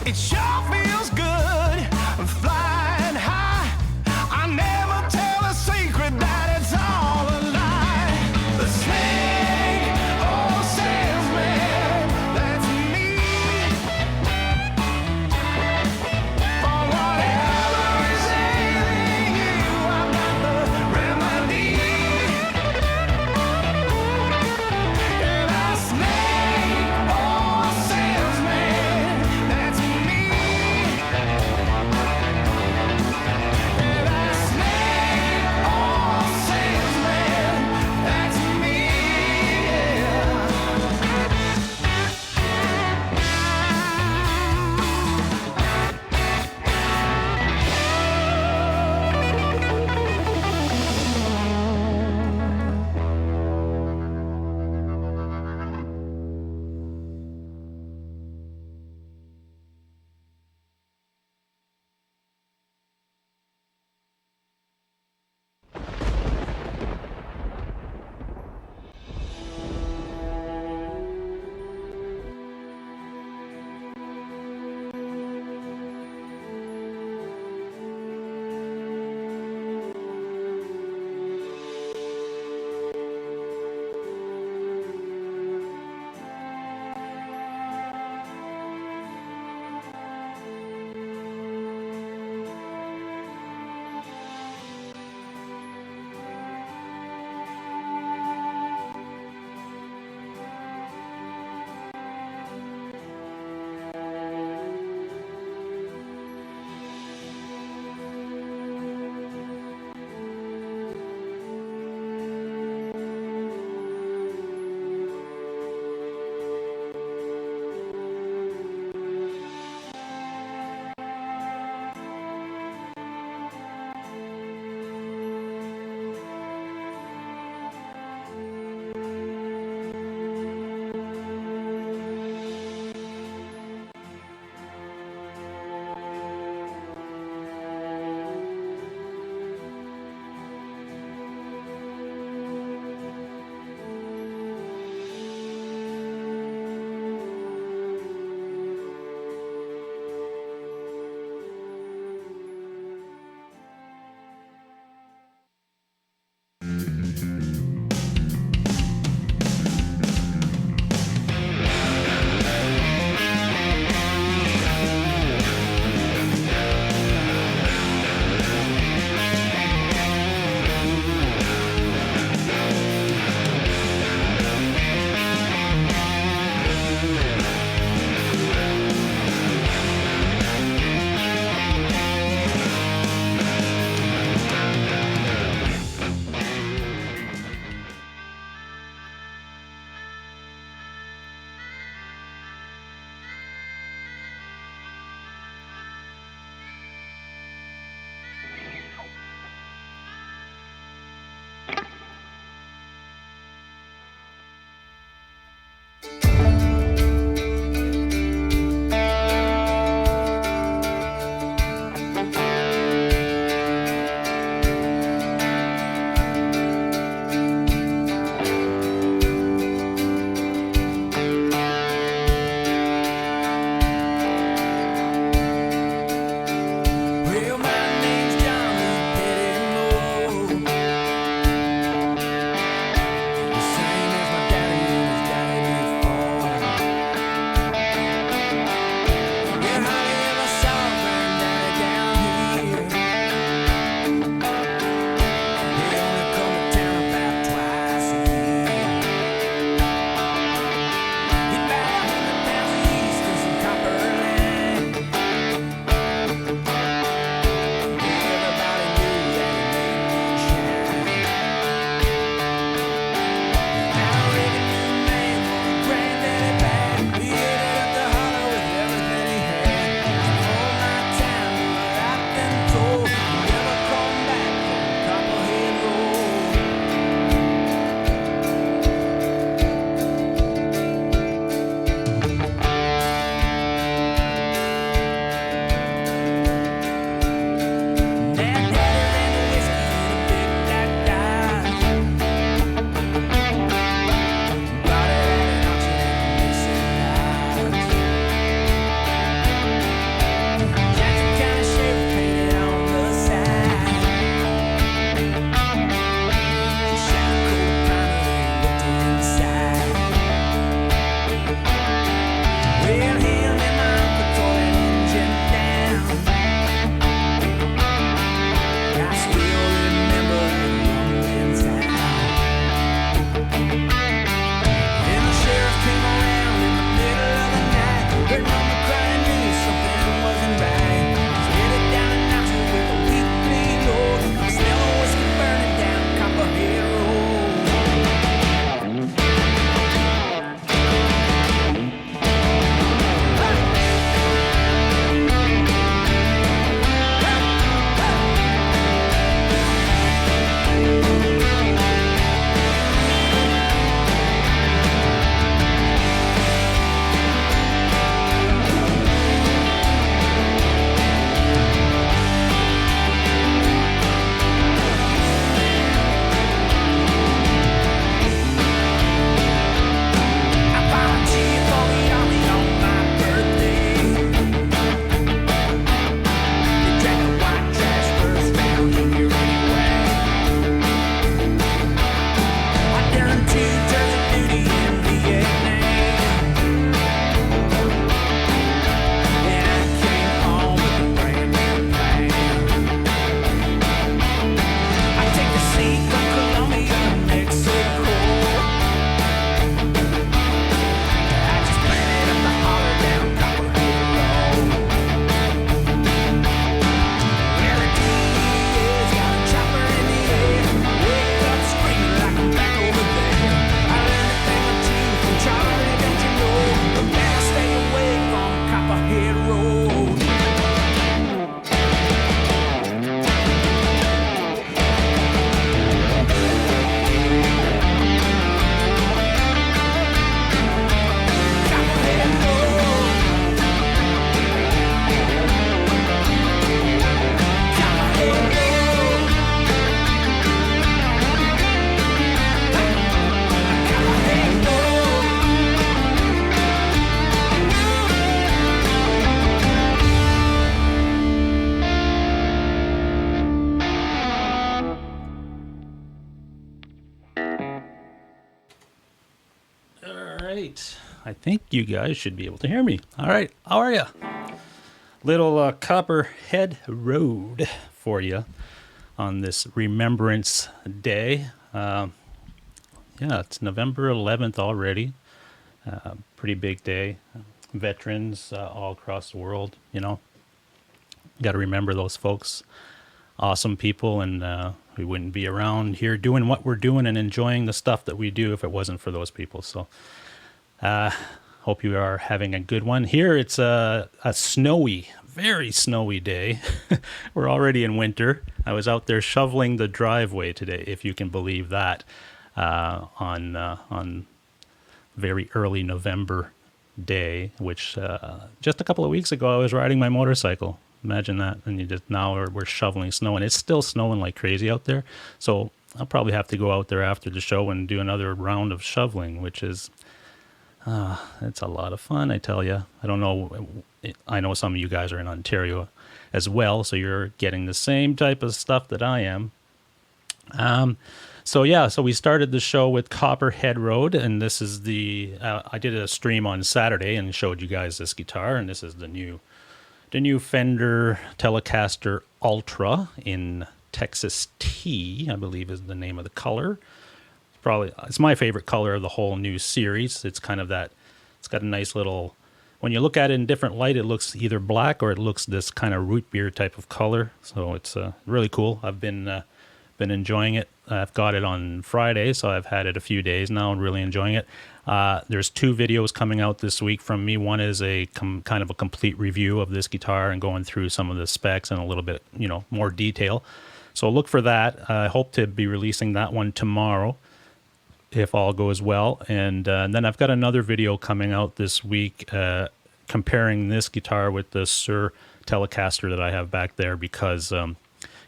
It sure feels good flying high. I never tell a secret that it's all a lie. The snake, oh salesman, that's me. For whatever is ailing you, I've got the remedy. Yeah, the snake, oh salesman, that's me. I think you guys should be able to hear me. All right, how are you? Little Copperhead Road for you on this Remembrance Day. Yeah, it's November 11th already. Pretty big day. Veterans all across the world, you know. Got to remember those folks. Awesome people, and we wouldn't be around here doing what we're doing and enjoying the stuff that we do if it wasn't for those people. So hope you are having a good one. Here it's a snowy, very snowy day. We're already in winter. I was out there shoveling the driveway today, if you can believe that, on very early November day, which just a couple of weeks ago I was riding my motorcycle. Imagine that. And we're shoveling snow, and it's still snowing like crazy out there. So I'll probably have to go out there after the show and do another round of shoveling, which is, it's a lot of fun, I tell you. I don't know. I know some of you guys are in Ontario as well, so you're getting the same type of stuff that I am. So we started the show with Copperhead Road, and this is I did a stream on Saturday and showed you guys this guitar, and this is the new Fender Telecaster Ultra in Texas T, I believe is the name of the color. It's my favorite color of the whole new series. It's kind of that, it's got a nice little, when you look at it in different light, it looks either black or it looks this kind of root beer type of color. So it's really cool. I've been enjoying it. I've got it on Friday, so I've had it a few days now and really enjoying it. There's 2 videos coming out this week from me. One is a kind of a complete review of this guitar and going through some of the specs and a little bit, more detail. So look for that. I hope to be releasing that one tomorrow, if all goes well. And then I've got another video coming out this week comparing this guitar with the Sir Telecaster that I have back there, because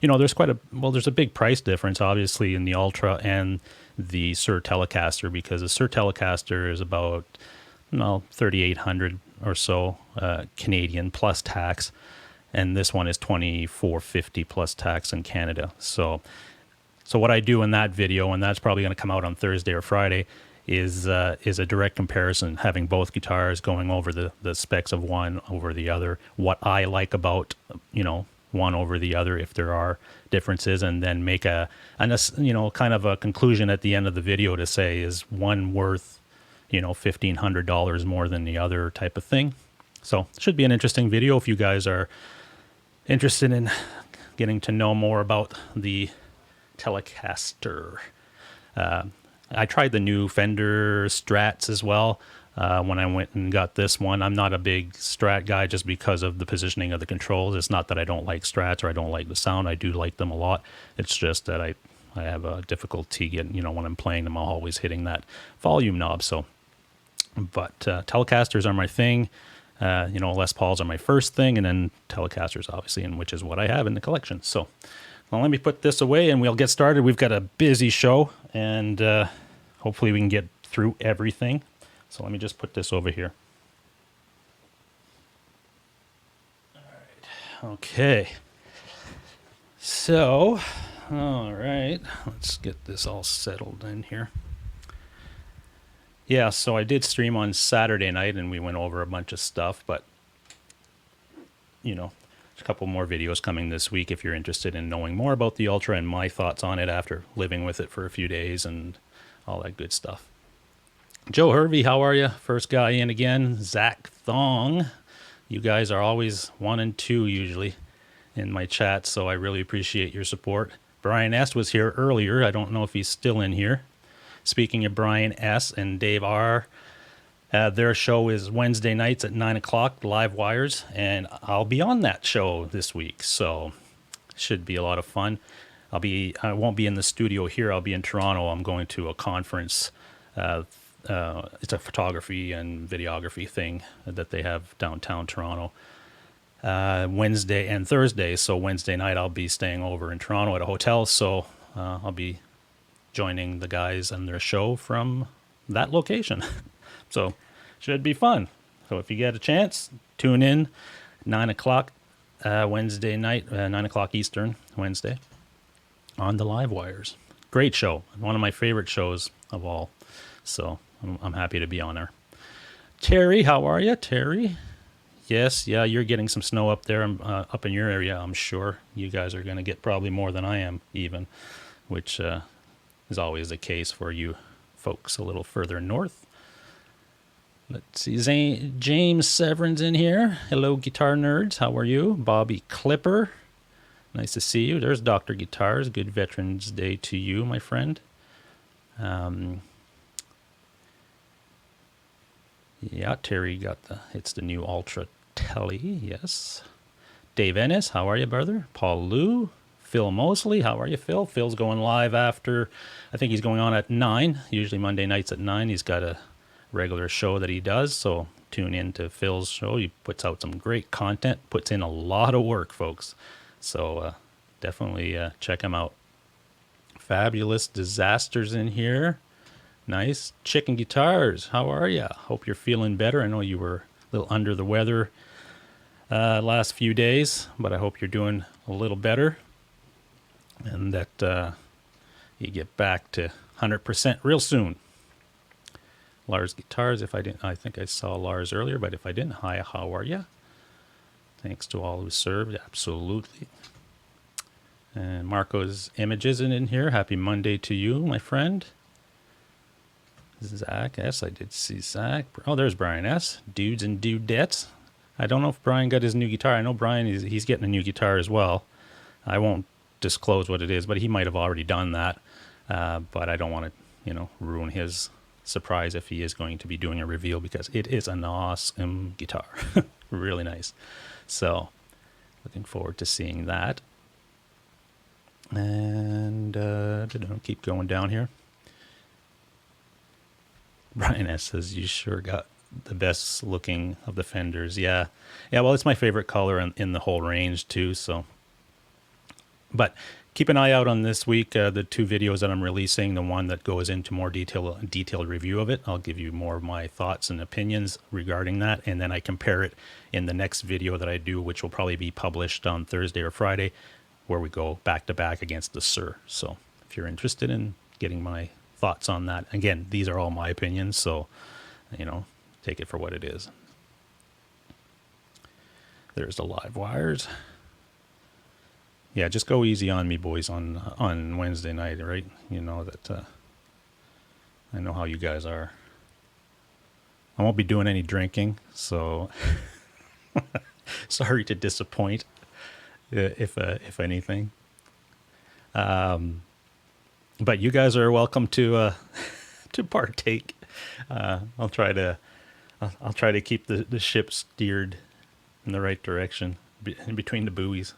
there's a big price difference, obviously, in the Ultra and the Sir Telecaster, because the Sir Telecaster is about $3,800 or so Canadian plus tax, and this one is $2,450 plus tax in Canada. So what I do in that video, and that's probably going to come out on Thursday or Friday, is a direct comparison, having both guitars, going over the specs of one over the other, what I like about one over the other if there are differences, and then make kind of a conclusion at the end of the video to say, is one worth $1,500 more than the other, type of thing. So it should be an interesting video if you guys are interested in getting to know more about the Telecaster. I tried the new Fender Strats as well. When I went and got this one, I'm not a big Strat guy just because of the positioning of the controls. It's not that I don't like Strats or I don't like the sound. I do like them a lot. It's just that I have a difficulty getting, when I'm playing them, I'm always hitting that volume knob. But Telecasters are my thing. Les Pauls are my first thing, and then Telecasters, obviously, and which is what I have in the collection. So, well, let me put this away and we'll get started. We've got a busy show, and hopefully we can get through everything. So let me just put this over here. All right. Okay. So, all right. Let's get this all settled in here. Yeah, so I did stream on Saturday night and we went over a bunch of stuff, but, there's a couple more videos coming this week if you're interested in knowing more about the Ultra and my thoughts on it after living with it for a few days and all that good stuff. Joe Hervey, how are you? First guy in again. Zach Thong. You guys are always 1 and 2 usually in my chat, so I really appreciate your support. Brian S. was here earlier. I don't know if he's still in here. Speaking of Brian S. and Dave R., their show is Wednesday nights at 9 o'clock, Live Wires, and I'll be on that show this week, so it should be a lot of fun. I won't be in the studio here. I'll be in Toronto. I'm going to a conference. It's a photography and videography thing that they have downtown Toronto, Wednesday and Thursday. So Wednesday night I'll be staying over in Toronto at a hotel. So I'll be joining the guys on their show from that location. So should be fun. So if you get a chance, tune in 9 o'clock Wednesday night, 9 o'clock Eastern Wednesday on the Live Wires. Great show. One of my favorite shows of all. So I'm happy to be on there. Terry, how are you, Terry? Yes, yeah, you're getting some snow up there, up in your area, I'm sure. You guys are going to get probably more than I am, even, which is always the case for you folks a little further north. Let's see, James Severin's in here. Hello, guitar nerds. How are you? Bobby Clipper. Nice to see you. There's Dr. Guitars. Good Veterans Day to you, my friend. Yeah, Terry it's the new Ultra Telly, yes. Dave Ennis, how are you, brother? Paul Lou. Phil Mosley, how are you, Phil? Phil's going live after, I think he's going on at 9, usually Monday nights at 9. He's got a regular show that he does, so tune in to Phil's show. He puts out some great content, puts in a lot of work, folks. So definitely check him out. Fabulous Disasters in here. Nice. Chicken Guitars, how are you? Hope you're feeling better. I know you were a little under the weather last few days, but I hope you're doing a little better and that you get back to 100% real soon. Lars Guitars, I think I saw Lars earlier, but if I didn't, hi, how are you? Thanks to all who served, absolutely. And Marco's Images in here. Happy Monday to you, my friend. Zach S. I did see Zach. Oh, there's Brian S. Dudes and Dudettes. I don't know if Brian got his new guitar. I know Brian he's getting a new guitar as well. I won't disclose what it is, but he might have already done that. But I don't want to, ruin his surprise if he is going to be doing a reveal because it is an awesome guitar. Really nice. So, looking forward to seeing that. And keep going down here. Brian S. says, you sure got the best looking of the Fenders. Yeah, well, it's my favorite color in the whole range, too. So, but keep an eye out on this week, the 2 videos that I'm releasing, the one that goes into more detailed review of it. I'll give you more of my thoughts and opinions regarding that, and then I compare it in the next video that I do, which will probably be published on Thursday or Friday, where we go back-to-back against the Sir. So if you're interested in getting my thoughts on that. Again, these are all my opinions, so, take it for what it is. There's the live wires. Yeah, just go easy on me, boys, on Wednesday night, right? You know that I know how you guys are. I won't be doing any drinking, so sorry to disappoint, if anything. But you guys are welcome to partake. I'll try to keep the ship steered in the right direction in between the buoys.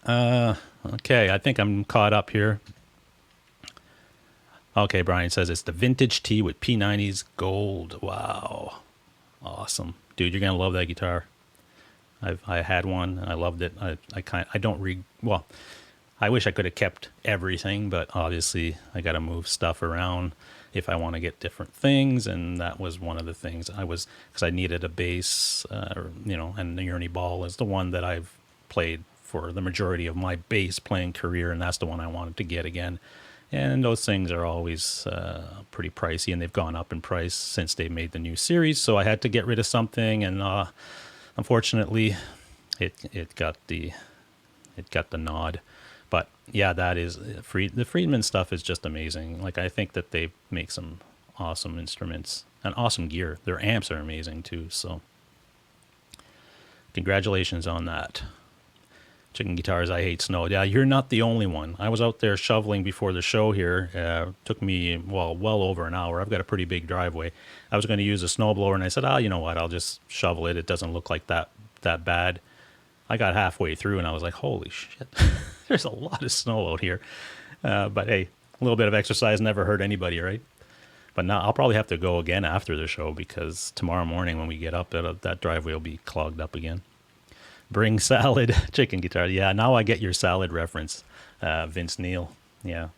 Okay, I think I'm caught up here. Okay, Brian says it's the vintage T with P90s gold. Wow, awesome, dude! You're gonna love that guitar. I had one. I loved it. I wish I could have kept everything, but obviously I got to move stuff around if I want to get different things, and that was one of the things because I needed a bass, and the Ernie Ball is the one that I've played for the majority of my bass playing career, and that's the one I wanted to get again. And those things are always pretty pricey, and they've gone up in price since they made the new series, so I had to get rid of something, and unfortunately, it got the nod. But yeah, that is the Friedman stuff is just amazing. Like, I think that they make some awesome instruments and awesome gear. Their amps are amazing too. So congratulations on that. Chicken Guitars, I hate snow. Yeah, you're not the only one. I was out there shoveling before the show here. Took me well over an hour. I've got a pretty big driveway. I was going to use a snowblower, and I said, you know what? I'll just shovel it. It doesn't look like that bad. I got halfway through, and I was like, holy shit. There's a lot of snow out here. But hey, a little bit of exercise never hurt anybody, right? But now I'll probably have to go again after the show because tomorrow morning when we get up, that driveway will be clogged up again. Bring salad, Chicken Guitar. Yeah, now I get your salad reference, Vince Neil. Yeah.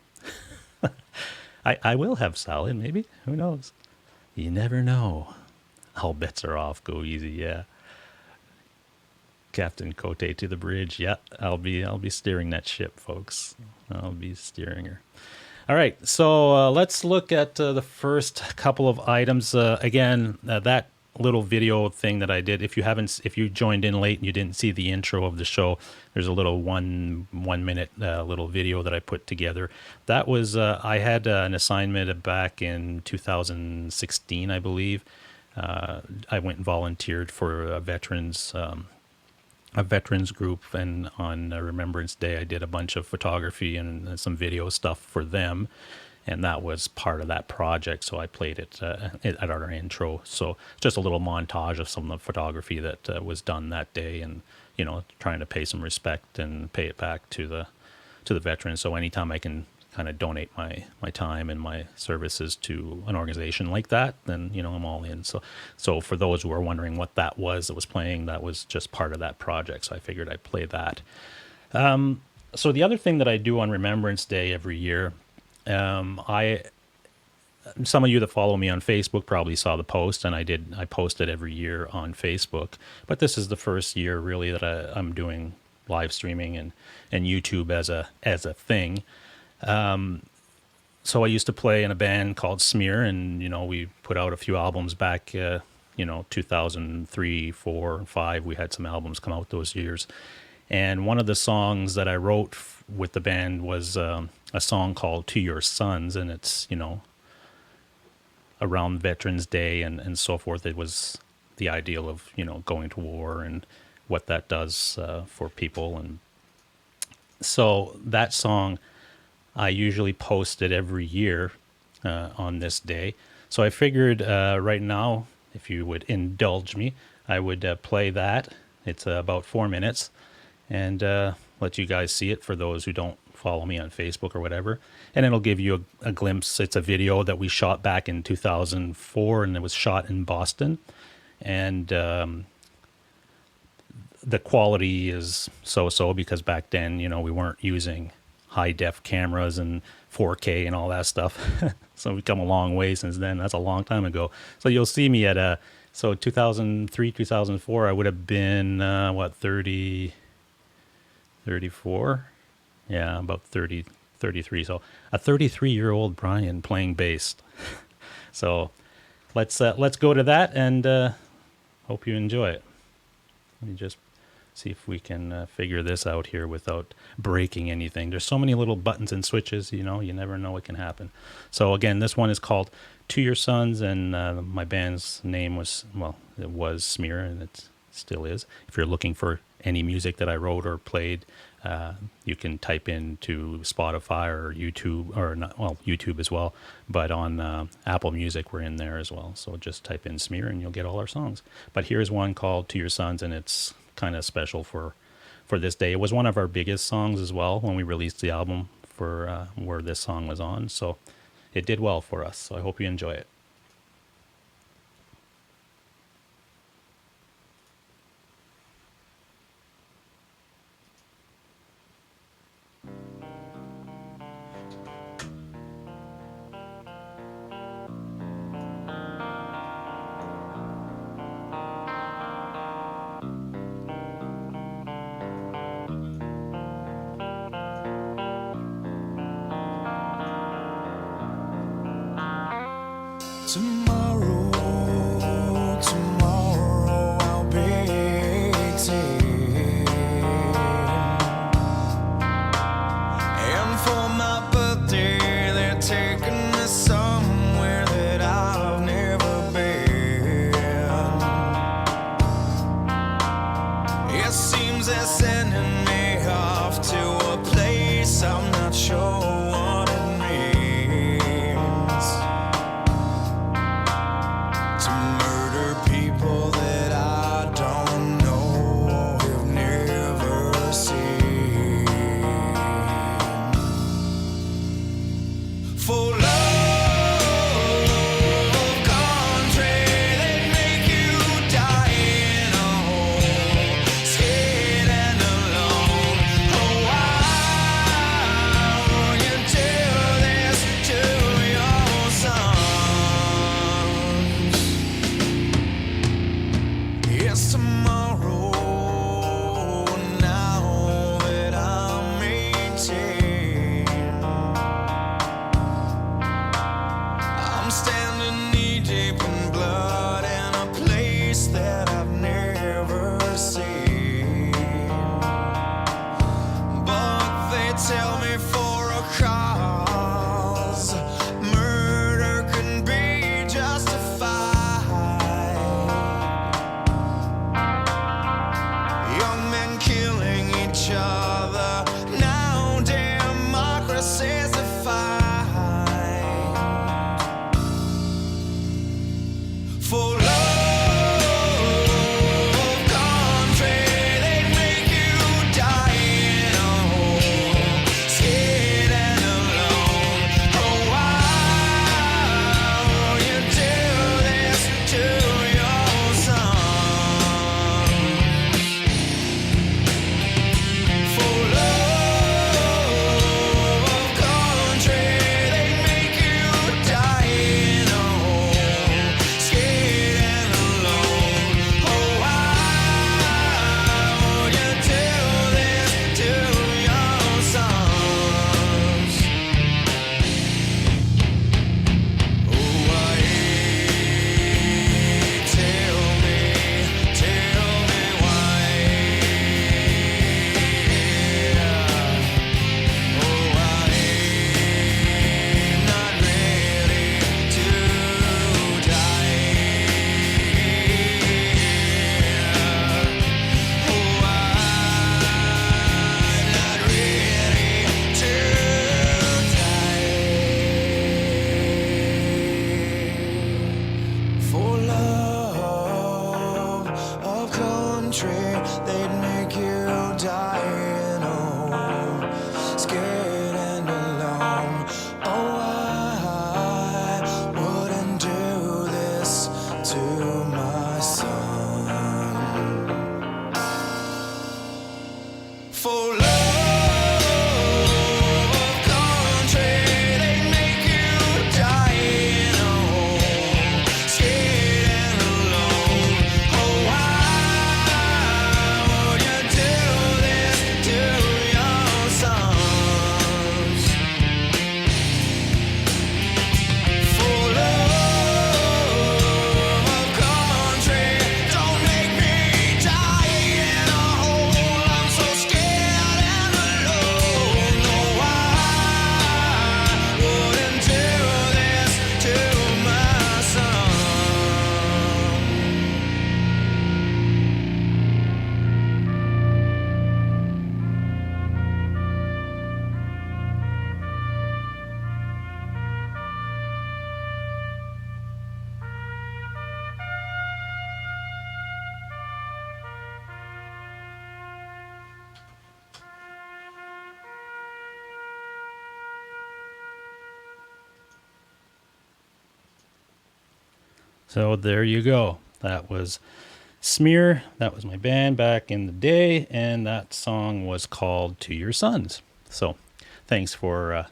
I will have salad, maybe. Who knows? You never know. All bets are off. Go easy, yeah. Captain Cote to the bridge. Yeah, I'll be steering that ship, folks. I'll be steering her. All right, so let's look at the first couple of items. Again, that little video thing that I did. If you joined in late and you didn't see the intro of the show, there's a little one minute little video that I put together. That was I had an assignment back in 2016, I believe. I went and volunteered for a veterans group, and on Remembrance Day I did a bunch of photography and some video stuff for them, and that was part of that project, so I played it at our intro. So just a little montage of some of the photography that was done that day, and trying to pay some respect and pay it back to the veterans. So anytime I can kind of donate my time and my services to an organization like that, then I'm all in. So for those who are wondering what that was playing, that was just part of that project. So I figured I'd play that. So the other thing that I do on Remembrance Day every year, some of you that follow me on Facebook probably saw the post, and I post it every year on Facebook. But this is the first year really that I'm doing live streaming and YouTube as a thing. So I used to play in a band called Smeer, and we put out a few albums back 2003, 4, and 5. We had some albums come out those years, and one of the songs that I wrote with the band was a song called "To Your Sons," and it's around Veterans Day and so forth. It was the ideal of going to war and what that does for people, and so that song I usually post it every year on this day. So I figured right now, if you would indulge me, I would play that. It's about 4 minutes, and let you guys see it for those who don't follow me on Facebook or whatever. And it'll give you a glimpse. It's a video that we shot back in 2004, and it was shot in Boston. And the quality is so-so because back then, we weren't using high-def cameras and 4K and all that stuff. So we've come a long way since then. That's a long time ago. So you'll see me at 2003, 2004, I would have been, 30, 34? Yeah, about 30, 33. So a 33-year-old Brian playing bass. So let's go to that, and hope you enjoy it. Let me just see if we can figure this out here without breaking anything. There's so many little buttons and switches, you never know what can happen. So again, this one is called "To Your Sons," and my band's name was Smear, and it still is. If you're looking for any music that I wrote or played, you can type into Spotify or YouTube, or not, YouTube as well, but on Apple Music we're in there as well. So just type in Smear and you'll get all our songs. But here's one called "To Your Sons," and it's kind of special for this day. It was one of our biggest songs as well when we released the album for where this song was on. So it did well for us. So I hope you enjoy it. Tomorrow I'll be 18, and for my birthday they're taking me somewhere that I've never been. It seems they're sending me off to a place I'm not sure what it means. country, they'd make you die in a hole, scared and alone. Oh, I wouldn't do this to my son. For love of country, they make you die in a hole, scared and alone. Oh, why would you do this to your sons? For love of country, don't make me die in a hole. I'm so scared and alone. No, I wouldn't do this to my son. So there you go. That was Smear. That was my band back in the day, and that song was called "To Your Sons." So thanks for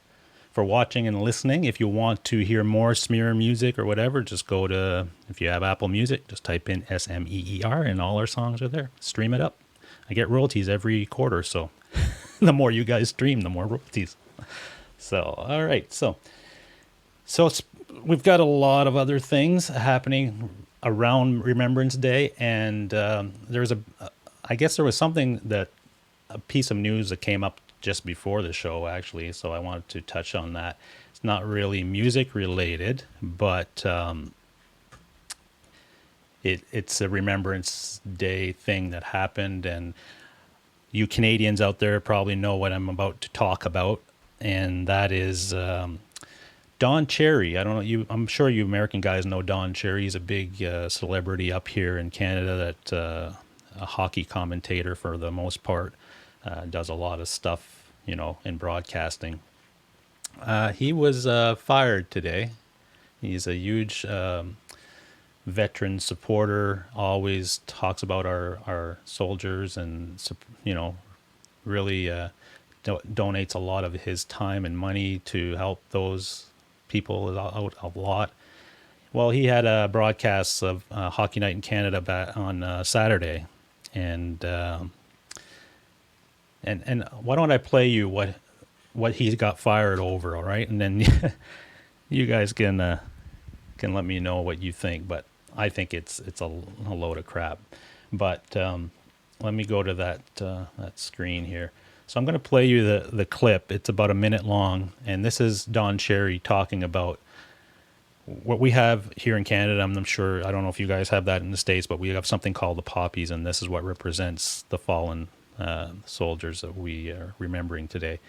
watching and listening. If you want to hear more Smear music or whatever, just go to, if you have Apple Music, just type in SMEER, and all our songs are there. Stream it up. I get royalties every quarter, so the more you guys stream, the more royalties. So, all right. So we've got a lot of other things happening around Remembrance Day, and I guess there was a piece of news that came up just before the show, actually, so I wanted to touch on that. It's not really music related, but it's a Remembrance Day thing that happened, and you Canadians out there probably know what I'm about to talk about, and that is Don Cherry. I don't know, I'm sure you American guys know Don Cherry. He's a big celebrity up here in Canada, that a hockey commentator for the most part, does a lot of stuff, in broadcasting. He was fired today. He's a huge veteran supporter, always talks about our soldiers, and really donates a lot of his time and money to help those people out a lot. Well, he had a broadcast of Hockey Night in Canada back on Saturday, and why don't I play you what he got fired over, all right? And then you guys can let me know what you think, but I think it's a load of crap. But let me go to that screen here. So I'm going to play you the clip. It's about a minute long, and this is Don Cherry talking about what we have here in Canada. I'm sure, I don't know if you guys have that in the States, but we have something called the poppies, and this is what represents the fallen soldiers that we are remembering today.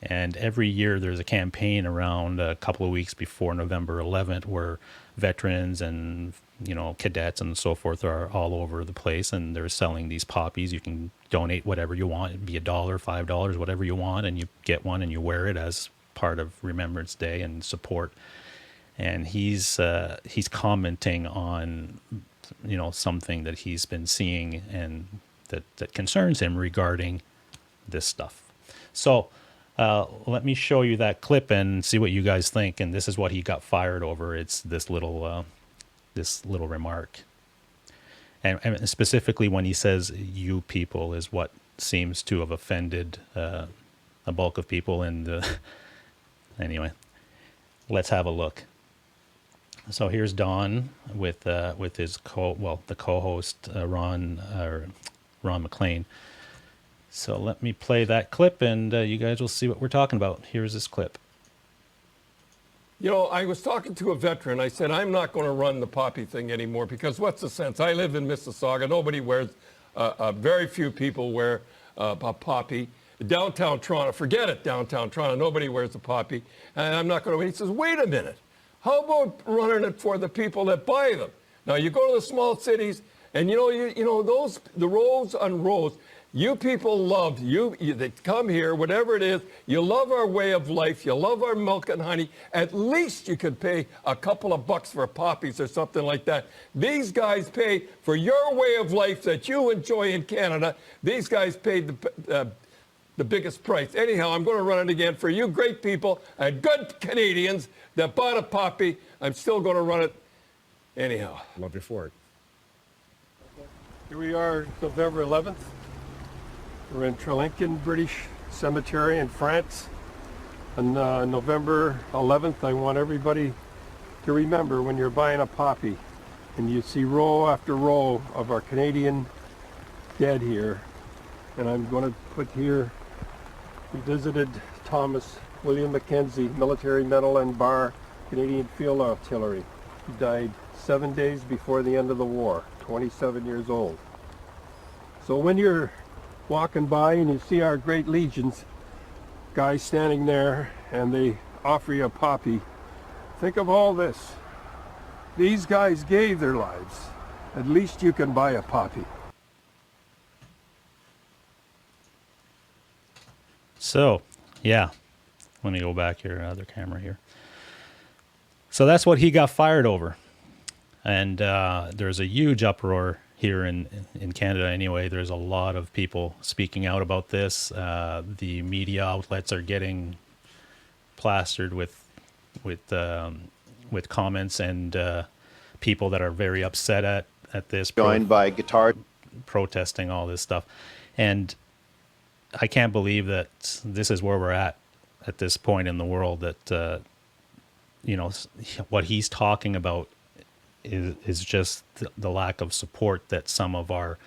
And every year there's a campaign around a couple of weeks before November 11th where veterans and cadets and so forth are all over the place, and they're selling these poppies. You can donate whatever you want. It'd be $1, $5, whatever you want, and you get one and you wear it as part of Remembrance Day and support. And he's commenting on something that he's been seeing and that concerns him regarding this stuff. So let me show you that clip and see what you guys think. And this is what he got fired over. It's this little remark. And specifically when he says "you people" is what seems to have offended a bulk of people. And anyway, let's have a look. So here's Don with his the co-host Ron McLean. So let me play that clip, and you guys will see what we're talking about. Here's this clip. I was talking to a veteran. I said, I'm not going to run the poppy thing anymore because what's the sense? I live in Mississauga. Nobody wears, very few people wear a poppy. Downtown Toronto, forget it, downtown Toronto. Nobody wears a poppy. And I'm not going to. He says, wait a minute. How about running it for the people that buy them? Now, you go to the small cities, And you know those, the rows on rows. You people love you. They come here, whatever it is. You love our way of life. You love our milk and honey. At least you could pay a couple of bucks for poppies or something like that. These guys pay for your way of life that you enjoy in Canada. These guys paid the biggest price. Anyhow, I'm going to run it again for you great people and good Canadians that bought a poppy. I'm still going to run it anyhow. Love you for it. Here we are, November 11th. We're in Trelinkin British Cemetery in France. On November 11th, I want everybody to remember when you're buying a poppy and you see row after row of our Canadian dead here. And I'm going to put here, we visited Thomas William Mackenzie, Military Medal and Bar, Canadian Field Artillery. He died 7 days before the end of the war, 27 years old. So when you're walking by and you see our great legions, guys standing there, and they offer you a poppy, think of all this. These guys gave their lives. At least you can buy a poppy. So, yeah, let me go back here, another camera here. So that's what he got fired over. And there's a huge uproar here in Canada anyway. There's a lot of people speaking out about this. The media outlets are getting plastered with comments and people that are very upset at this. Joined by guitar. Protesting all this stuff. And I can't believe that this is where we're at this point in the world, that, you know, what he's talking about is just the lack of support that some of our,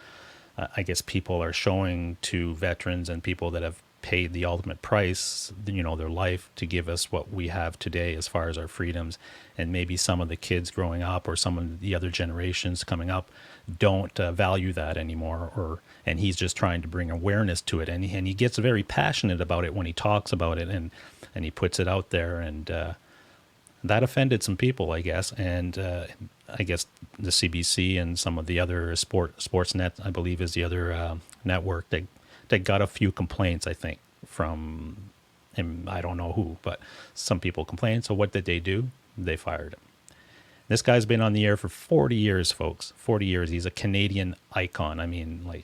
I guess, people are showing to veterans and people that have paid the ultimate price, you know, their life to give us what we have today as far as our freedoms. And maybe some of the kids growing up or some of the other generations coming up don't value that anymore, and he's just trying to bring awareness to it, and he gets very passionate about it when he talks about it, and he puts it out there, and that offended some people, I guess. And I guess the CBC and some of the other Sportsnet, I believe, is the other network that got a few complaints, I think, from him. I don't know who, but some people complained. So what did they do? They fired him. This guy's been on the air for 40 years, folks. 40 years. He's a Canadian icon. I mean, like,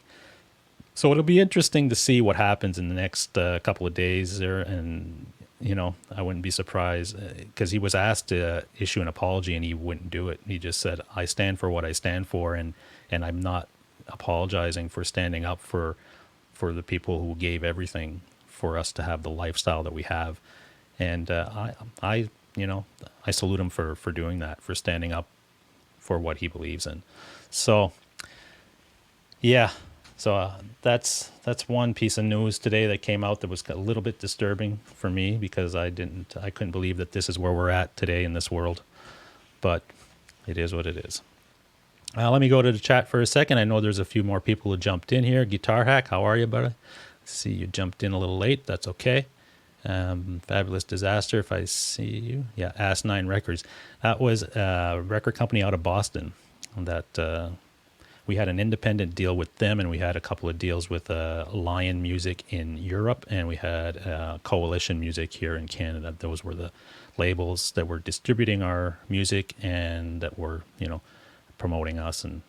so it'll be interesting to see what happens in the next couple of days there. And, you know, I wouldn't be surprised, because he was asked to issue an apology and he wouldn't do it. He just said, I stand for what I stand for, and I'm not apologizing for standing up for the people who gave everything for us to have the lifestyle that we have. And I you know, I salute him for doing that, for standing up for what he believes in. So, yeah. So that's one piece of news today that came out that was a little bit disturbing for me, because I couldn't believe that this is where we're at today in this world. But it is what it is. Let me go to the chat for a second. I know there's a few more people who jumped in here. Guitar Hack, how are you, buddy? See, you jumped in a little late. That's okay. Fabulous Disaster, if I see you. Yeah, Ass 9 Records. That was a record company out of Boston that we had an independent deal with them, and we had a couple of deals with Lion Music in Europe, and we had Coalition Music here in Canada. Those were the labels that were distributing our music and that were, you know, promoting us, and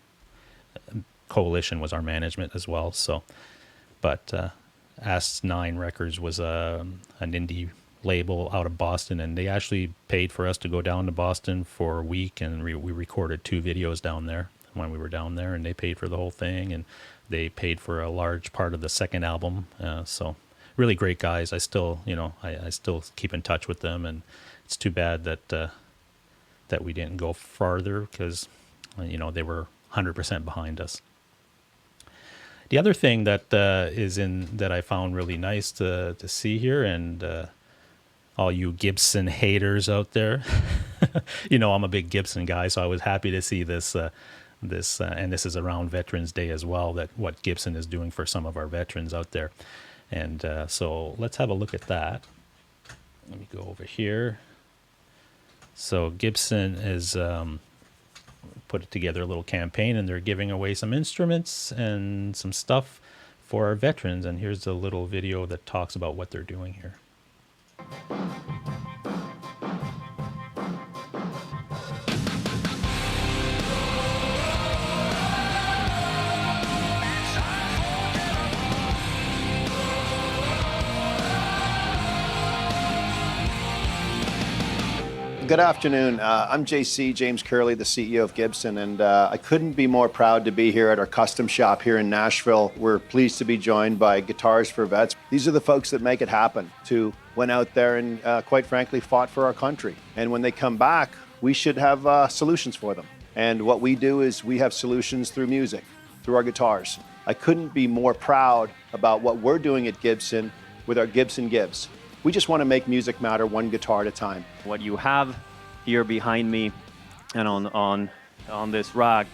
Coalition was our management as well. So, but Ass 9 Records was an indie label out of Boston, and they actually paid for us to go down to Boston for a week, and we recorded 2 videos down there when we were down there, and they paid for the whole thing, and they paid for a large part of the second album. So really great guys. I still, you know, I still keep in touch with them, and it's too bad that we didn't go farther, because, you know, they were 100% behind us. The other thing that that I found really nice to see here, and all you Gibson haters out there, you know, I'm a big Gibson guy, so I was happy to see this, and this is around Veterans Day as well, that what Gibson is doing for some of our veterans out there. And so let's have a look at that. Let me go over here. So Gibson is put together a little campaign, and they're giving away some instruments and some stuff for our veterans. And here's a little video that talks about what they're doing here. Good afternoon. I'm JC, James Curley, the CEO of Gibson, and I couldn't be more proud to be here at our custom shop here in Nashville. We're pleased to be joined by Guitars for Vets. These are the folks that make it happen, who went out there and quite frankly fought for our country. And when they come back, we should have solutions for them. And what we do is we have solutions through music, through our guitars. I couldn't be more proud about what we're doing at Gibson with our Gibson Gives. We just want to make music matter one guitar at a time. What you have here behind me and on this rack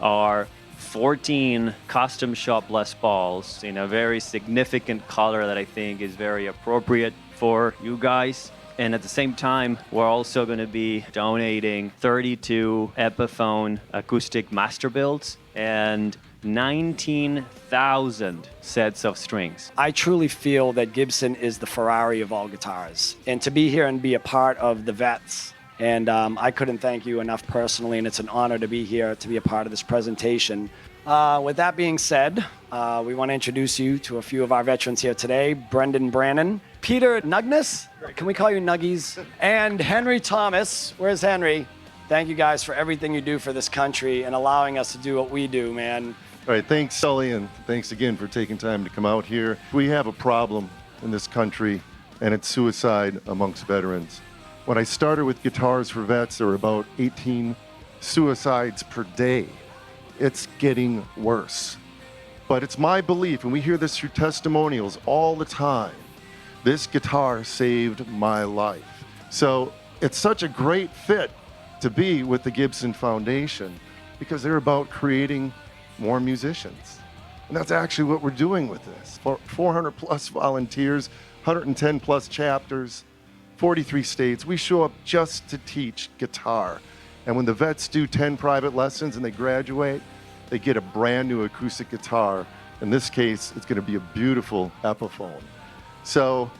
are 14 custom shop Les Pauls in a very significant color that I think is very appropriate for you guys. And at the same time, we're also going to be donating 32 Epiphone acoustic master builds and 19,000 sets of strings. I truly feel that Gibson is the Ferrari of all guitars. And to be here and be a part of the vets, and I couldn't thank you enough personally, and it's an honor to be here to be a part of this presentation. With that being said, we want to introduce you to a few of our veterans here today. Brendan Brannon, Peter Nugness, can we call you Nuggies? And Henry Thomas. Where's Henry? Thank you guys for everything you do for this country and allowing us to do what we do, man. All right, thanks, Sully, and thanks again for taking time to come out here. We have a problem in this country, and it's suicide amongst veterans. When I started with Guitars for Vets, there were about 18 suicides per day. It's getting worse. But it's my belief, and we hear this through testimonials all the time, this guitar saved my life. So it's such a great fit to be with the Gibson Foundation because they're about creating more musicians. And that's actually what we're doing with this. 400 plus volunteers, 110 plus chapters, 43 states. We show up just to teach guitar. And when the vets do 10 private lessons and they graduate, they get a brand new acoustic guitar. In this case, it's gonna be a beautiful Epiphone. So,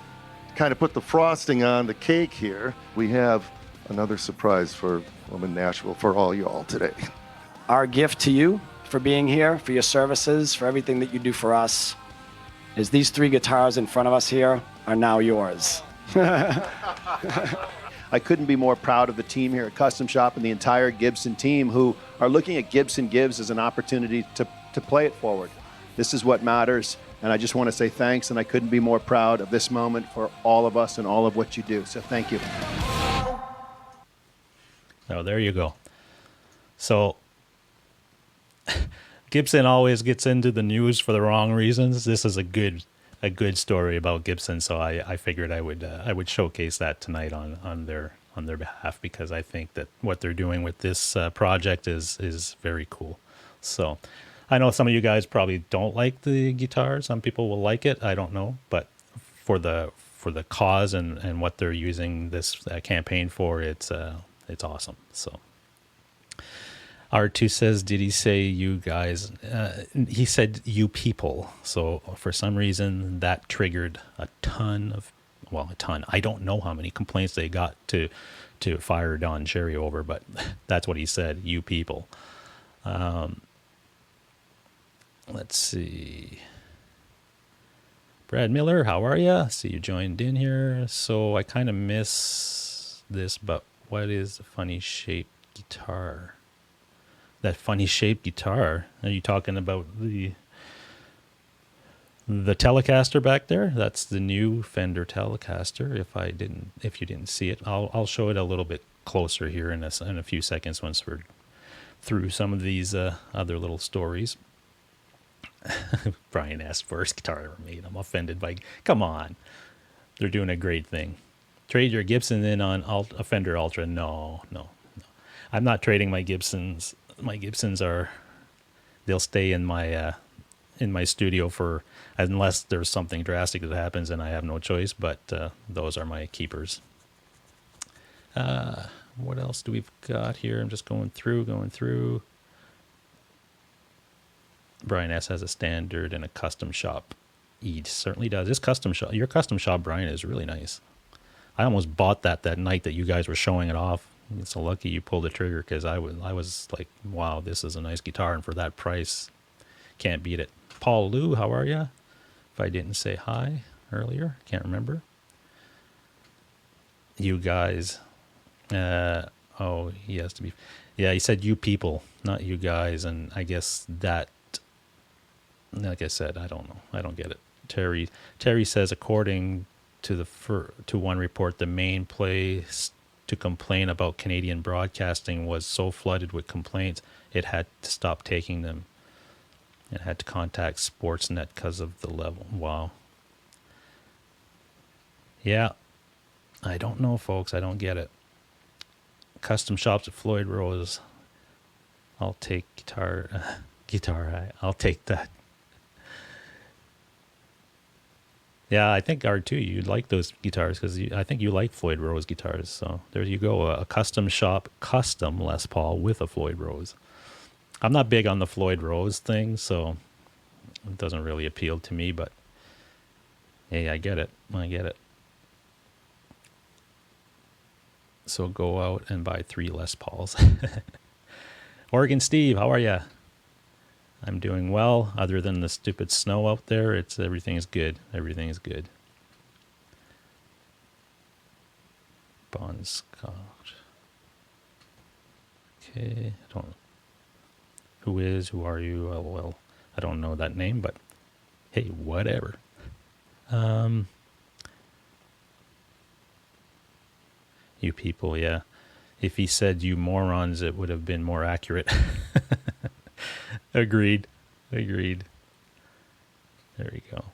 kind of put the frosting on the cake here, we have another surprise for in Nashville for all y'all today. Our gift to you for being here, for your services, for everything that you do for us, is these 3 guitars in front of us here are now yours. I couldn't be more proud of the team here at Custom Shop and the entire Gibson team who are looking at Gibson Gives as an opportunity to play it forward. This is what matters, and I just want to say thanks, and I couldn't be more proud of this moment for all of us and all of what you do. So thank you. Oh, there you go. So Gibson always gets into the news for the wrong reasons. This is a good story about Gibson, so I figured I would showcase that tonight on their behalf, because I think that what they're doing with this project is very cool. So I know some of you guys probably don't like the guitar. Some people will like it. I don't know, but for the cause and what they're using this campaign for, it's awesome. So R2 says, did he say you guys? He said you people. So for some reason that triggered a ton. I don't know how many complaints they got to fire Don Cherry over, but that's what he said, you people. Let's see. Brad Miller, how are you? See you joined in here. So I kind of miss this, but what is a funny shaped guitar? That funny shaped guitar? Are you talking about the Telecaster back there? That's the new Fender Telecaster. If you didn't see it, I'll show it a little bit closer here in a few seconds once we're through some of these other little stories. Brian asked first guitar ever made. I'm offended by. Come on, they're doing a great thing. Trade your Gibson in on a Fender Ultra. No. I'm not trading my Gibsons. My Gibsons they'll stay in my studio for, unless there's something drastic that happens and I have no choice, but those are my keepers. What else do we've got here? I'm just going through. Brian S has a standard and a custom shop. He certainly does. This custom shop, your custom shop, Brian, is really nice. I almost bought that night that you guys were showing it off. It's so lucky you pulled the trigger, because I was like, wow, this is a nice guitar, and for that price, can't beat it. Paul Lou, how are you? If I didn't say hi earlier, can't remember. You guys, oh, he has to be, yeah, he said you people, not you guys, and I guess that, like I said, I don't know, I don't get it. Terry says, according to to one report, the main place to complain about Canadian broadcasting was so flooded with complaints, it had to stop taking them. It had to contact Sportsnet because of the level. Wow. Yeah. I don't know, folks. I don't get it. Custom shops at Floyd Rose. I'll take guitar. I'll take that. Yeah, I think R2, you'd like those guitars, because I think you like Floyd Rose guitars. So there you go, a custom shop, custom Les Paul with a Floyd Rose. I'm not big on the Floyd Rose thing, so it doesn't really appeal to me, but hey, I get it. So go out and buy 3 Les Pauls. Oregon Steve, how are you? I'm doing well. Other than the stupid snow out there, everything is good. Everything is good. Bon Scott. Okay, I don't. Who are you? Well, I don't know that name, but hey, whatever. You people, yeah. If he said you morons, it would have been more accurate. Agreed. There you go.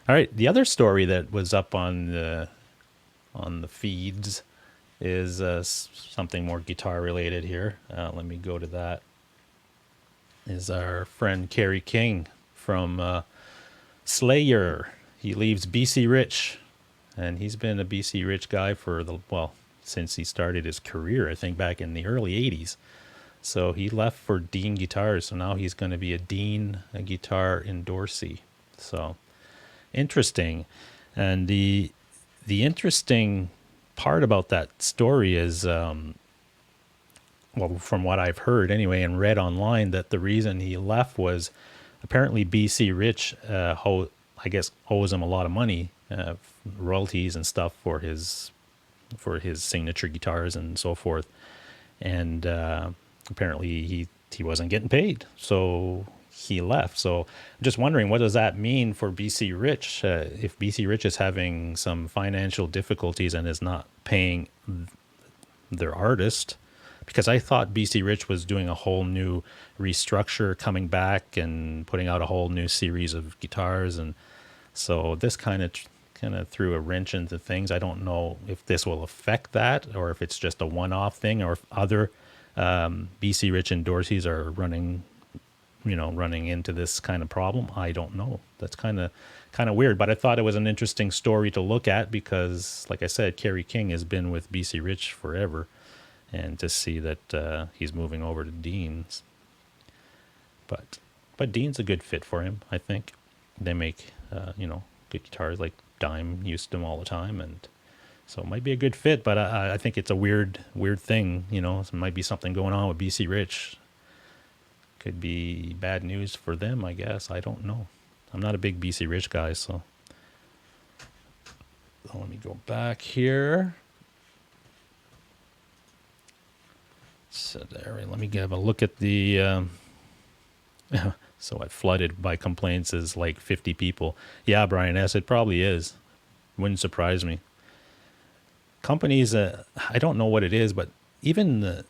All right. The other story that was up on the feeds is something more guitar related here. Let me go to that. Is our friend Kerry King from Slayer. He leaves BC Rich, and he's been a BC Rich guy since he started his career, I think back in the early 80s. So he left for Dean Guitars, so now he's going to be a guitar endorsee. So interesting. And the interesting part about that story is, from what I've heard anyway and read online, that the reason he left was apparently BC Rich, owes him a lot of money, royalties and stuff for his signature guitars and so forth. And apparently he wasn't getting paid, so he left. So I'm just wondering, what does that mean for BC Rich? If BC Rich is having some financial difficulties and is not paying their artist, because I thought BC Rich was doing a whole new restructure, coming back and putting out a whole new series of guitars, and so this kind of threw a wrench into things. I don't know if this will affect that, or if it's just a one-off thing, or if other BC Rich endorsees are running into this kind of problem. I don't know. That's kind of weird, but I thought it was an interesting story to look at, because like I said, Kerry King has been with BC Rich forever, and to see that he's moving over to Dean's, but Dean's a good fit for him. I think they make good guitars, like Dime used them all the time, and so it might be a good fit, but I think it's a weird thing. There might be something going on with BC Rich. Could be bad news for them, I guess. I don't know. I'm not a big BC Rich guy, so let me go back here. So there, let me have a look at the. So I flooded by complaints is like 50 people. Yeah, Brian S., it probably is. Wouldn't surprise me. Companies, I don't know what it is, but even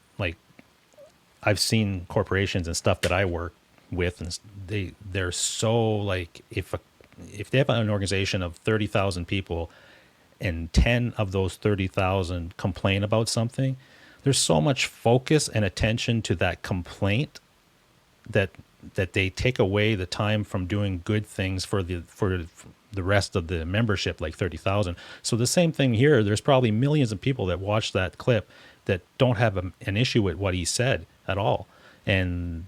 I've seen corporations and stuff that I work with, and they're so like, if they have an organization of 30,000 people and 10 of those 30,000 complain about something, there's so much focus and attention to that complaint that they take away the time from doing good things for the rest of the membership, like 30,000. So the same thing here. There's probably millions of people that watch that clip that don't have an issue with what he said at all, and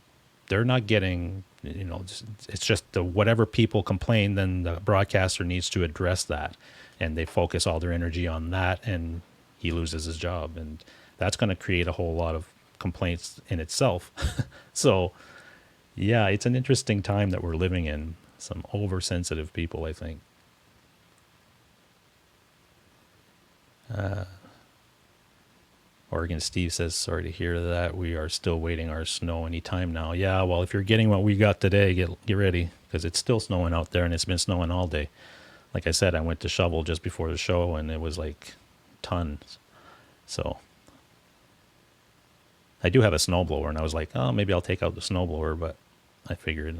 they're not getting, it's just whatever people complain, then the broadcaster needs to address that, and they focus all their energy on that, and he loses his job, and that's going to create a whole lot of complaints in itself. So yeah, it's an interesting time that we're living in. Some oversensitive people, I think. Oregon Steve says, sorry to hear that. We are still waiting our snow anytime now. Yeah, well, if you're getting what we got today, get ready, because it's still snowing out there, and it's been snowing all day. Like I said, I went to shovel just before the show, and it was like tons. So I do have a snowblower, and I was like, oh, maybe I'll take out the snowblower, but I figured,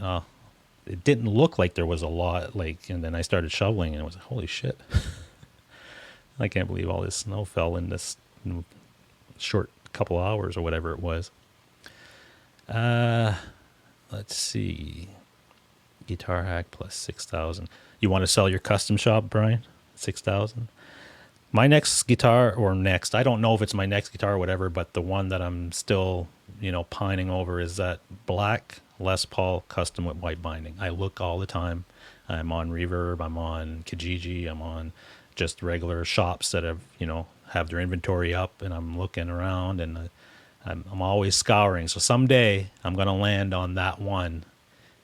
it didn't look like there was a lot, and then I started shoveling, and it was like, holy shit. I can't believe all this snow fell in this short couple hours or whatever it was. Let's see. Guitar hack plus 6,000. You want to sell your custom shop, Brian? 6,000. My next guitar, I don't know if it's my next guitar or whatever, but the one that I'm still, pining over is that black Les Paul custom with white binding. I look all the time. I'm on Reverb, I'm on Kijiji, I'm on just regular shops that have their inventory up, and I'm looking around, and I'm always scouring. So someday I'm going to land on that one,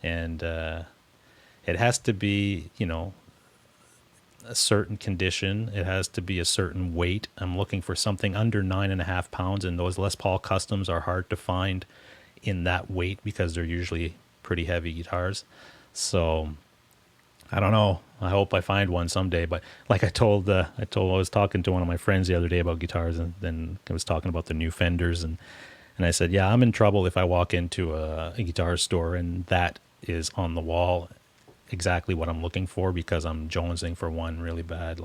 and it has to be, a certain condition. It has to be a certain weight. I'm looking for something under 9.5 pounds, and those Les Paul customs are hard to find in that weight because they're usually pretty heavy guitars. So I don't know. I hope I find one someday. But like I was talking to one of my friends the other day about guitars, and then I was talking about the new Fenders, and I said, yeah, I'm in trouble if I walk into a guitar store and that is on the wall exactly what I'm looking for, because I'm jonesing for one really bad.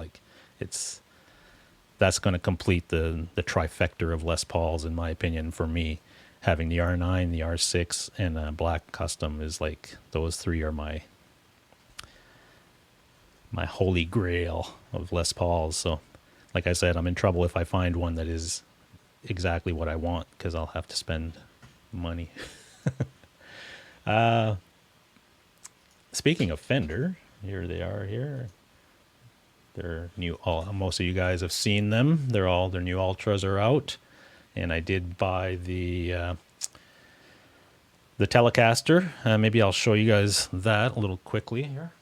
That's going to complete the trifecta of Les Pauls, in my opinion, for me. Having the R9, the R6, and a black custom is those three are my holy grail of Les Pauls. So, like I said, I'm in trouble if I find one that is exactly what I want, because I'll have to spend money. Speaking of Fender, here they are here. They're new. Most of you guys have seen them. Their new Ultras are out, and I did buy the Telecaster. Maybe I'll show you guys that a little quickly here.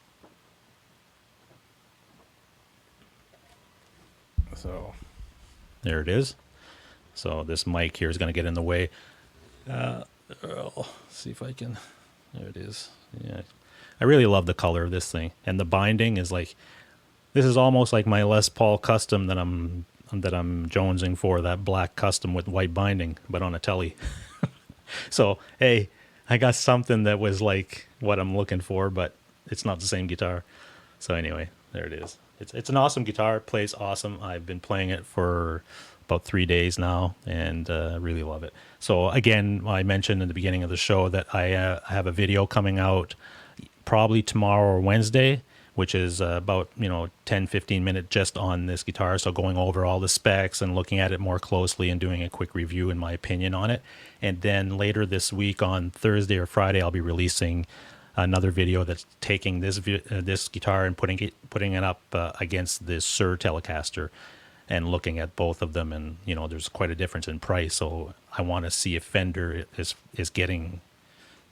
So there it is. So this mic here is going to get in the way. I'll see if I can. There it is. Yeah, I really love the color of this thing, and the binding is this is almost like my Les Paul custom that I'm jonesing for, that black custom with white binding, but on a Tele. So hey, I got something that was like what I'm looking for, but it's not the same guitar. So anyway, there it is. It's an awesome guitar. It plays awesome. I've been playing it for about 3 days now, and really love it. So again, I mentioned in the beginning of the show that I have a video coming out probably tomorrow or Wednesday, which is about 10-15 minutes just on this guitar. So going over all the specs and looking at it more closely and doing a quick review in my opinion on it. And then later this week on Thursday or Friday, I'll be releasing another video that's taking this guitar and putting it up against this Sir Telecaster, and looking at both of them, and there's quite a difference in price. So I want to see if Fender is getting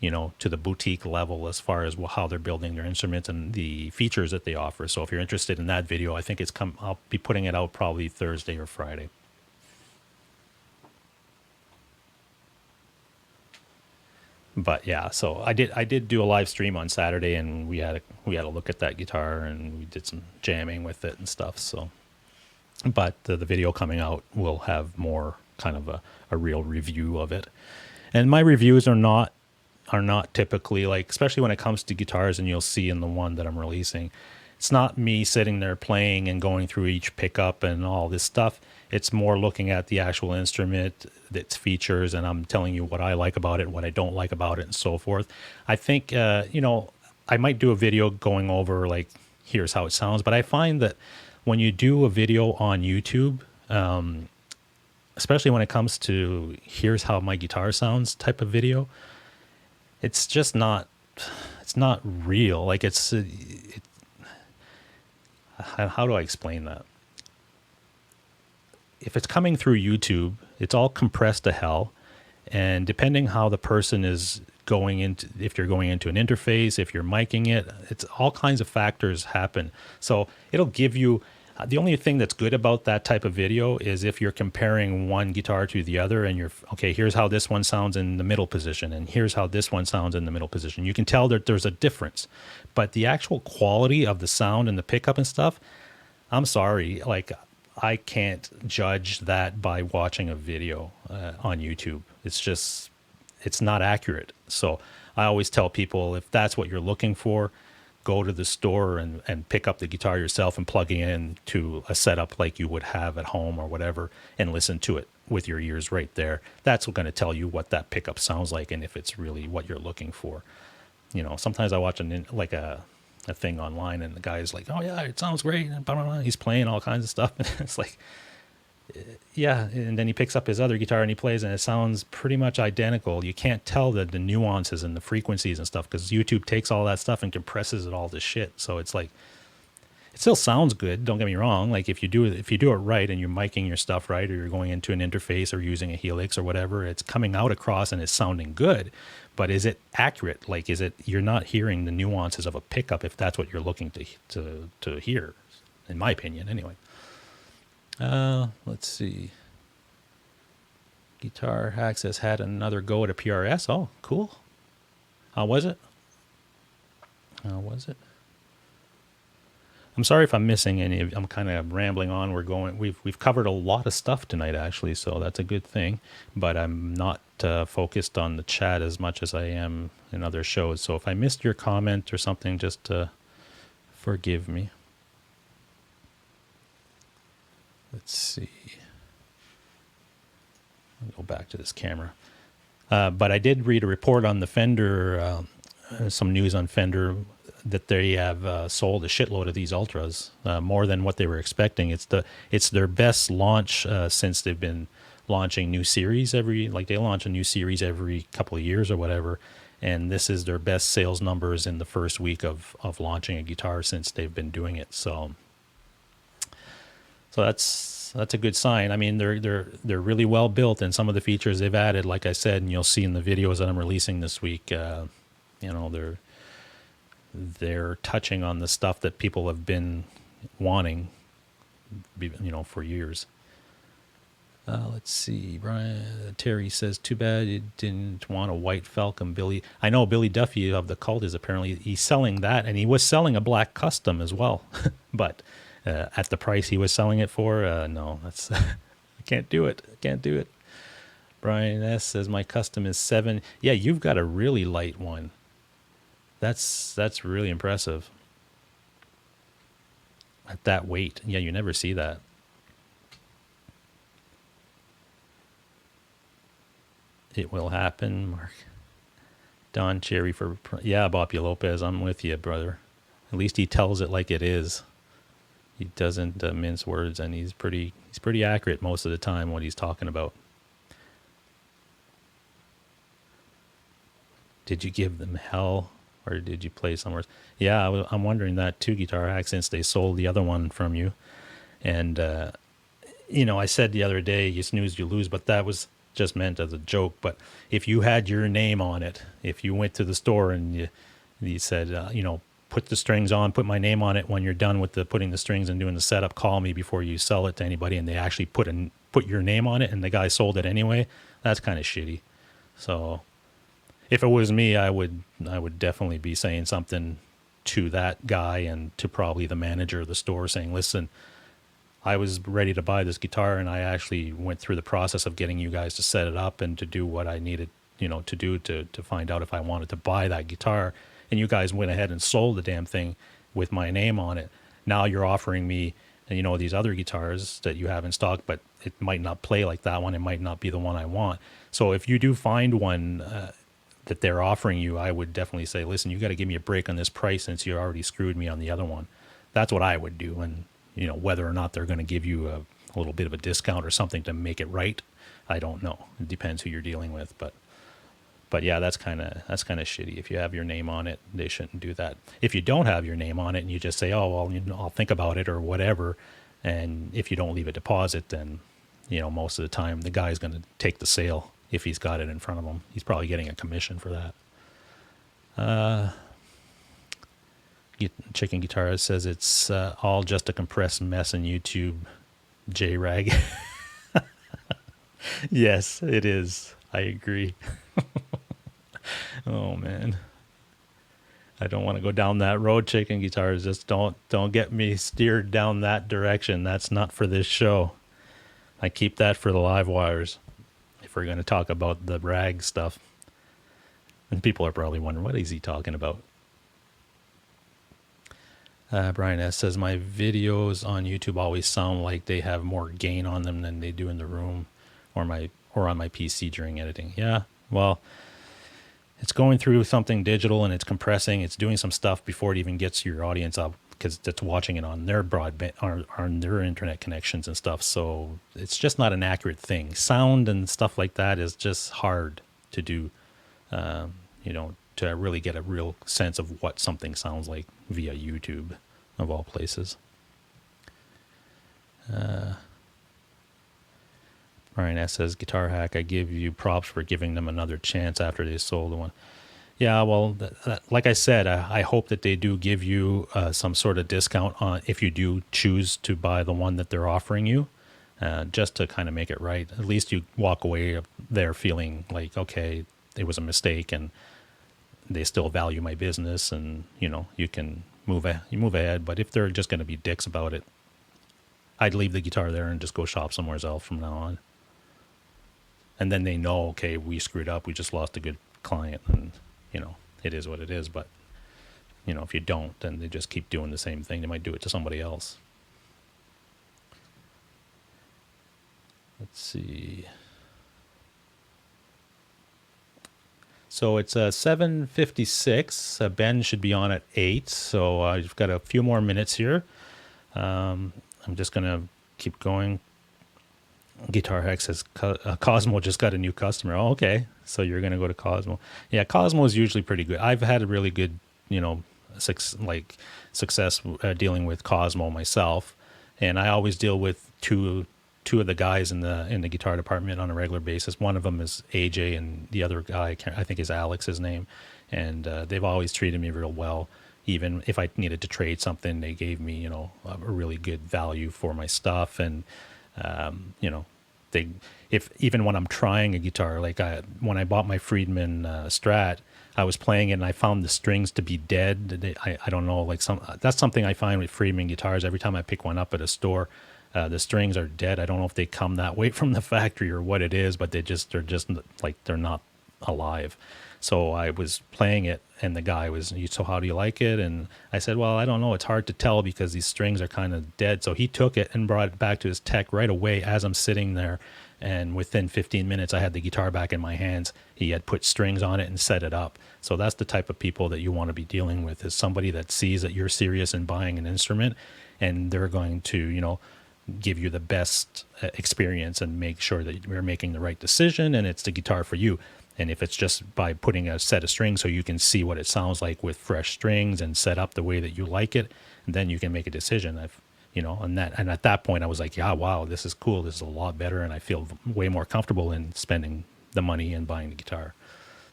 to the boutique level as far as how they're building their instruments and the features that they offer. So if you're interested in that video, I think I'll be putting it out probably Thursday or Friday. But yeah, so I did do a live stream on Saturday, and we had a look at that guitar, and we did some jamming with it and stuff. So, but the video coming out will have more kind of a real review of it. And my reviews are not typically especially when it comes to guitars, and you'll see in the one that I'm releasing, it's not me sitting there playing and going through each pickup and all this stuff. It's more looking at the actual instrument, its features, and I'm telling you what I like about it, what I don't like about it, and so forth. I think, I might do a video going over, here's how it sounds, but I find that when you do a video on YouTube, especially when it comes to here's how my guitar sounds type of video, it's just not, it's not real. Like how do I explain that? If it's coming through YouTube, it's all compressed to hell. And depending how the person is going into, if you're going into an interface, if you're miking it, it's all kinds of factors happen. So it'll give you, the only thing that's good about that type of video is if you're comparing one guitar to the other and you're, okay, here's how this one sounds in the middle position and here's how this one sounds in the middle position. You can tell that there's a difference. But the actual quality of the sound and the pickup and stuff, I'm sorry, like I can't judge that by watching a video on YouTube. It's just, it's not accurate. So I always tell people, if that's what you're looking for, go to the store and pick up the guitar yourself and plug it in to a setup like you would have at home or whatever and listen to it with your ears right there. That's going to tell you what that pickup sounds like and if it's really what you're looking for. You know, sometimes I watch a thing online and the guy's like, oh yeah, it sounds great, and blah, blah, blah. He's playing all kinds of stuff. It's like, yeah, and then he picks up his other guitar and he plays and it sounds pretty much identical. You can't tell the nuances and the frequencies and stuff because YouTube takes all that stuff and compresses it all to shit. So it's like, it still sounds good, don't get me wrong. Like if you do it right and you're miking your stuff right, or you're going into an interface or using a Helix or whatever, it's coming out across and it's sounding good. But is it accurate? Like, is it, you're not hearing the nuances of a pickup if that's what you're looking to hear, in my opinion, anyway. Let's see. Guitar Hacks has had another go at a PRS. Oh, cool. How was it? I'm sorry if I'm missing any. I'm kind of rambling on. We've covered a lot of stuff tonight, actually, so that's a good thing. But I'm not focused on the chat as much as I am in other shows. So if I missed your comment or something, just forgive me. Let's see. I'll go back to this camera. But I did read a report on the Fender, some news on Fender, that they have sold a shitload of these Ultras, more than what they were expecting. It's their best launch since they've been launching new series they launch a new series every couple of years or whatever. And this is their best sales numbers in the first week of launching a guitar since they've been doing it. So that's a good sign. I mean, they're really well built, and some of the features they've added, like I said, and you'll see in the videos that I'm releasing this week, they're touching on the stuff that people have been wanting, for years. Let's see. Terry says, too bad you didn't want a white Falcon, Billy. I know Billy Duffy of the Cult is apparently, he's selling that, and he was selling a black custom as well. But at the price he was selling it for, no, that's I can't do it. Brian S. says, my custom is 7. Yeah, you've got a really light one. That's really impressive. At that weight. Yeah, you never see that. It will happen, Mark. Don Cherry yeah, Boppy Lopez, I'm with you, brother. At least he tells it like it is. He doesn't mince words, and he's pretty accurate most of the time what he's talking about. Did you give them hell? Or did you play somewhere? Yeah, I'm wondering that too, Guitar Hack, since they sold the other one from you. And, I said the other day, you snooze, you lose, but that was just meant as a joke. But if you had your name on it, if you went to the store and you said, put the strings on, put my name on it, when you're done with putting the strings and doing the setup, call me before you sell it to anybody, and they actually put your name on it and the guy sold it anyway, that's kind of shitty. So if it was me, I would definitely be saying something to that guy and to probably the manager of the store saying, listen, I was ready to buy this guitar and I actually went through the process of getting you guys to set it up and to do what I needed, to do to find out if I wanted to buy that guitar. And you guys went ahead and sold the damn thing with my name on it. Now you're offering me, these other guitars that you have in stock, but it might not play like that one. It might not be the one I want. So if you do find one that they're offering you, I would definitely say, listen, you got to give me a break on this price since you already screwed me on the other one. That's what I would do. And, whether or not they're going to give you a little bit of a discount or something to make it right. I don't know. It depends who you're dealing with, but yeah, that's kind of shitty. If you have your name on it, they shouldn't do that. If you don't have your name on it and you just say, oh well, I'll think about it or whatever, and if you don't leave a deposit, then most of the time the guy's going to take the sale if he's got it in front of him. He's probably getting a commission for that. Chicken Guitar says it's all just a compressed mess in YouTube. J-Rag. Yes, it is. I agree. Oh man, I don't want to go down that road. Chicken Guitars, just don't get me steered down that direction. That's not for this show. I keep that for the live wires. If we're going to talk about the rag stuff, and people are probably wondering what is he talking about. Brian S says my videos on YouTube always sound like they have more gain on them than they do in the room or on my PC during editing. Yeah, well, it's going through something digital and it's compressing. It's doing some stuff before it even gets your audience up because it's watching it on their broadband, on their internet connections and stuff. So it's just not an accurate thing. Sound and stuff like that is just hard to do, to really get a real sense of what something sounds like via YouTube, of all places. Brian S says, Guitar Hack, I give you props for giving them another chance after they sold the one. Yeah, well, like I said, I hope that they do give you some sort of discount on if you do choose to buy the one that they're offering you, just to kind of make it right. At least you walk away there feeling like, okay, it was a mistake and they still value my business, and you can move ahead. But if they're just going to be dicks about it, I'd leave the guitar there and just go shop somewhere else from now on. And then they know, okay, we screwed up, we just lost a good client, and it is what it is. But if you don't, then they just keep doing the same thing. They might do it to somebody else. Let's see. So it's 7:56. Ben should be on at 8. So I've got a few more minutes here. I'm just going to keep going. Guitar Hack says Cosmo just got a new customer. Oh, okay. So you're going to go to Cosmo. Yeah, Cosmo is usually pretty good. I've had a really good, success dealing with Cosmo myself. And I always deal with two of the guys in the guitar department on a regular basis. One of them is AJ, and the other guy, I think, is Alex, his name. And they've always treated me real well. Even if I needed to trade something, they gave me, a really good value for my stuff. And even when I'm trying a guitar, when I bought my Friedman Strat, I was playing it and I found the strings to be dead. I don't know, that's something I find with Friedman guitars. Every time I pick one up at a store, the strings are dead. I don't know if they come that way from the factory or what it is, but they're just they're not alive. So I was playing it, and the guy was, so how do you like it? And I said, well, I don't know. It's hard to tell because these strings are kind of dead. So he took it and brought it back to his tech right away as I'm sitting there. And within 15 minutes, I had the guitar back in my hands. He had put strings on it and set it up. So that's the type of people that you want to be dealing with, is somebody that sees that you're serious in buying an instrument, and they're going to, give you the best experience and make sure that you're making the right decision and it's the guitar for you. And if it's just by putting a set of strings so you can see what it sounds like with fresh strings and set up the way that you like it, then you can make a decision. And at that point I was like, yeah, wow, this is cool. This is a lot better. And I feel way more comfortable in spending the money and buying the guitar.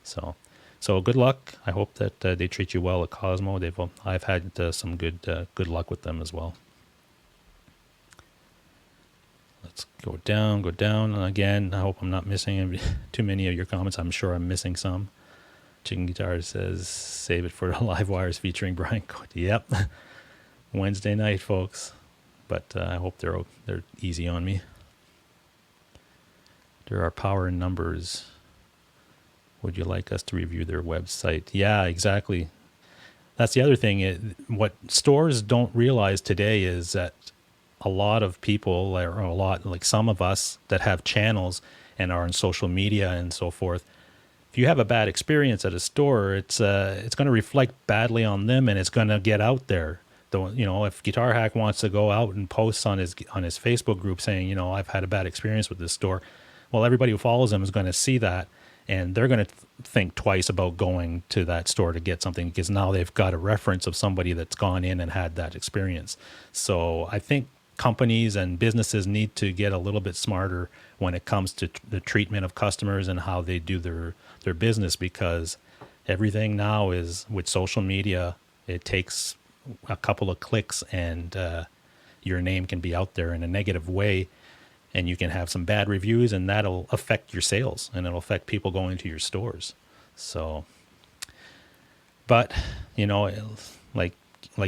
So good luck. I hope that they treat you well at Cosmo. I've had some good luck with them as well. Let's go down. And again, I hope I'm not missing too many of your comments. I'm sure I'm missing some. Chicken Guitar says, save it for the live wires featuring Brian Cote. Yep. Wednesday night, folks. But I hope they're easy on me. There are power in numbers. Would you like us to review their website? Yeah, exactly. That's the other thing. What stores don't realize today is that a lot of people, or some of us that have channels and are on social media and so forth, if you have a bad experience at a store, it's going to reflect badly on them, and it's going to get out there. if Guitar Hack wants to go out and post on his Facebook group saying, I've had a bad experience with this store, well, everybody who follows him is going to see that, and they're going to think twice about going to that store to get something, because now they've got a reference of somebody that's gone in and had that experience. So I think companies and businesses need to get a little bit smarter when it comes to the treatment of customers and how they do their business, because everything now is with social media. It takes a couple of clicks and your name can be out there in a negative way, and you can have some bad reviews, and that'll affect your sales, and it'll affect people going to your stores. So, but like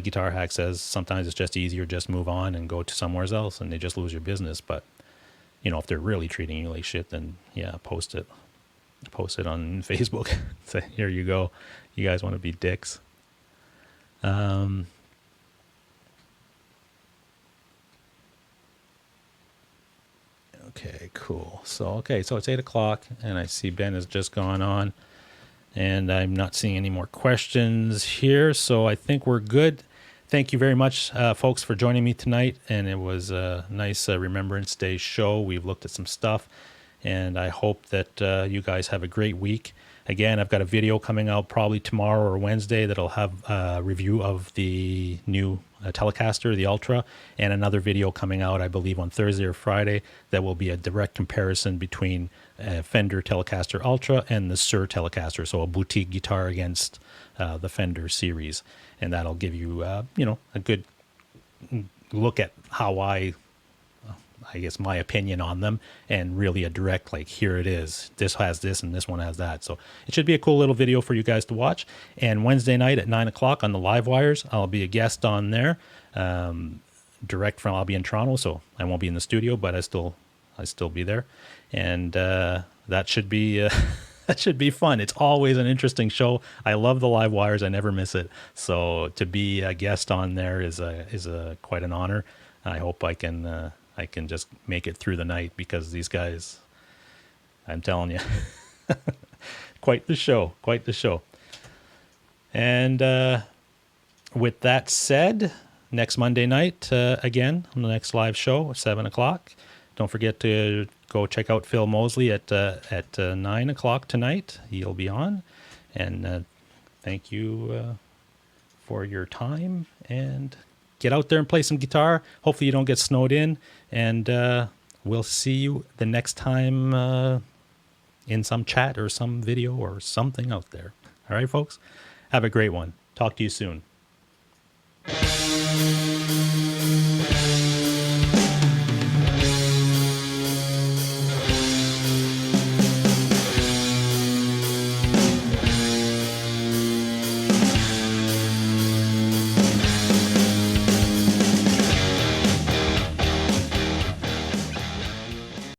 Guitar Hack says, sometimes it's just easier just move on and go to somewhere else, and they just lose your business. But if they're really treating you like shit, then yeah, post it on Facebook. Say, here you go, you guys want to be dicks. Okay, cool. So it's 8 o'clock, and I see Ben has just gone on, and I'm not seeing any more questions here, so I think we're good. Thank you very much, folks, for joining me tonight, and it was a nice Remembrance Day show. We've looked at some stuff, and I hope that you guys have a great week. Again, I've got a video coming out probably tomorrow or Wednesday that'll have a review of the new Telecaster, the Ultra, and another video coming out, I believe, on Thursday or Friday that will be a direct comparison between Fender Telecaster Ultra and the Sir Telecaster, so a boutique guitar against the Fender series. And that'll give you, a good look at how I guess my opinion on them, and really a direct, like, here it is, this has this and this one has that. So it should be a cool little video for you guys to watch. And Wednesday night at 9 o'clock on the Live Wires, I'll be a guest on there, I'll be in Toronto, so I won't be in the studio, but I still be there. And that should be that should be fun. It's always an interesting show. I love the Live Wires. I never miss it. So to be a guest on there is quite an honor. I hope I can just make it through the night, because these guys, I'm telling you, quite the show. And with that said, next Monday night, again, on the next live show at 7 o'clock. Don't forget to go check out Phil Mosley at 9 o'clock tonight. He'll be on. And thank you for your time, and get out there and play some guitar. Hopefully you don't get snowed in, and we'll see you the next time in some chat or some video or something out there. All right, folks? Have a great one. Talk to you soon.